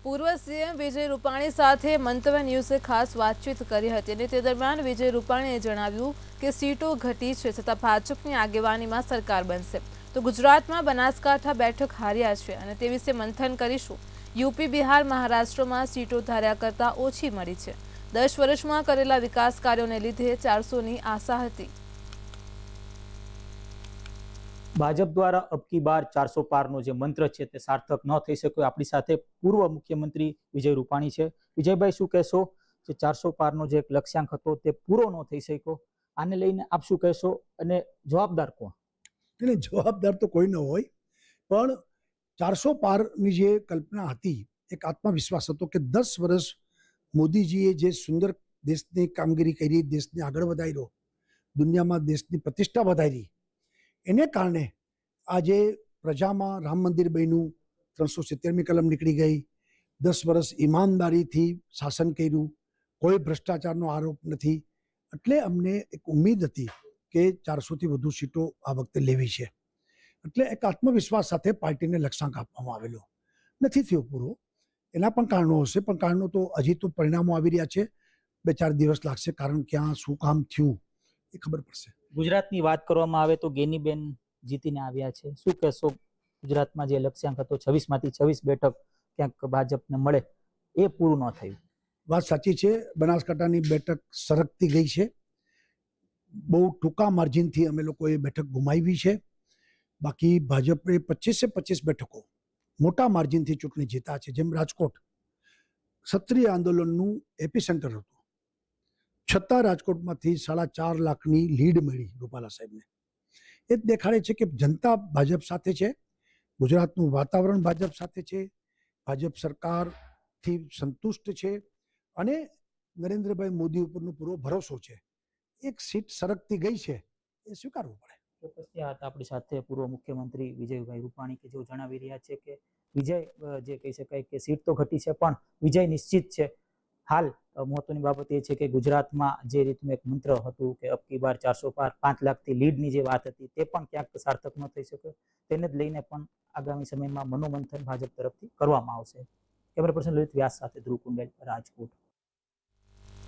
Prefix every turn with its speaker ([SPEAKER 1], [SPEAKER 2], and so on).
[SPEAKER 1] પૂર્વ સીએમ વિજય રૂપાણી સાથે મંતવ્ય ન્યૂઝે ખાસ વાતચીત કરી હતી અને તે દરમિયાન વિજય રૂપાણીએ જણાવ્યું કે સીટો ઘટી છે છતાં ભાજપની આગેવાનીમાં સરકાર બનશે તો ગુજરાતમાં બનાસકાંઠા બેઠક હાર્યા છે અને તે વિશે મંથન કરીશું। યુપી, બિહાર, મહારાષ્ટ્રમાં સીટો ધાર્યા કરતાં ઓછી મળી છે। 10 વર્ષમાં કરેલા વિકાસ કાર્યોને લીધે 400ની આશા હતી।
[SPEAKER 2] ભાજપ દ્વારા અબકી બાર 400 પારનો જે મંત્ર છે તે સાર્થક ન થઈ શક્યો। આપણી સાથે પૂર્વ મુખ્યમંત્રી વિજય રૂપાણી છે। વિજયભાઈ, શું કહેશો જે 400 પારનો જે એક લક્ષ્યાંક હતો તે પૂરો ન થઈ શક્યો, આને લઈને આપ શું કહેશો અને જવાબદાર કોણ?
[SPEAKER 3] એટલે જવાબદાર તો કોઈ ન હોય, પણ 400 પારની જે કલ્પના હતી, એક આત્મવિશ્વાસ હતો કે 10 વર્ષ મોદીજીએ જે સુંદર દેશની કામગીરી કરી, દેશને આગળ વધાર્યો, દુનિયામાં દેશની પ્રતિષ્ઠા વધારી, એને કારણે આજે પ્રજામાં રામ મંદિર બન્યું, 370મી કલમ નીકળી ગઈ, 10 વર્ષ ઈમાનદારીથી શાસન કર્યું, કોઈ ભ્રષ્ટાચારનો આરોપ નથી। એટલે અમને એક ઉમ્મીદ હતી કે 400થી વધુ સીટો આ વખતે લેવી છે। એટલે એક આત્મવિશ્વાસ સાથે પાર્ટીને લક્ષ્યાંક આપવામાં આવેલો નથી થયો પૂરો। એના પણ કારણો હશે, પણ કારણો તો હજી તો પરિણામો આવી રહ્યા છે। 2-4 દિવસ લાગશે, કારણ ક્યાં શું કામ થયું એ ખબર પડશે।
[SPEAKER 2] ગુજરાતની વાત કરવામાં આવે તો ગેનીબેન જીતીને આવ્યા છે। શું કહેશો, ગુજરાતમાં જે લક્ષ્યાંક હતો 26માંથી 26 બેઠક ક્યાંક ભાજપને મળે એ પૂરું ન થયું?
[SPEAKER 3] વાત સાચી છે, બનાસકાંઠાની બેઠક સરકતી ગઈ છે। બહુ ટૂંકા માર્જિનથી અમે લોકોએ બેઠક ગુમાવી છે। બાકી ભાજપે 25 બેઠકો મોટા માર્જિનથી ચૂંટણી જીતા છે। જેમ રાજકોટ ક્ષત્રિય આંદોલનનું એપિસેન્ટર હતું, છતાં રાજકોટમાંથી 4.5 લાખની લીડ મળી રૂપાલા સાહેબને। એ જ દેખાડે છે કે જનતા ભાજપ સાથે છે, ગુજરાતનું વાતાવરણ ભાજપ સાથે છે, ભાજપ સરકારથી સંતુષ્ટ છે અને નરેન્દ્રભાઈ મોદી ઉપરનો પૂરો ભરોસો છે। એક સીટ સરકતી ગઈ છે એ સ્વીકારવું પડે।
[SPEAKER 2] ચોક્કસ ત્યાં હતા આપણી સાથે પૂર્વ મુખ્યમંત્રી વિજયભાઈ રૂપાણી કે જેઓ જણાવી રહ્યા છે કે વિજય જે કહી શકાય કે સીટ તો ઘટી છે પણ વિજય નિશ્ચિત છે। હાલ મહત્વની બાબત એ છે કે ગુજરાતમાં જે રીતનું એક મંત્ર હતું કે અબકી બાર 400 પાર 5 લાખથી લીડની જે વાત હતી તે પણ ક્યાંક સાર્થક ન થઈ શકે, તેને જ લઈને પણ આગામી સમયમાં મનોમંથન ભાજપ તરફથી કરવામાં આવશે। કેમેરા પર્સન લલિત વ્યાસ સાથે ધ્રુવ કુંડેલ, રાજકોટ।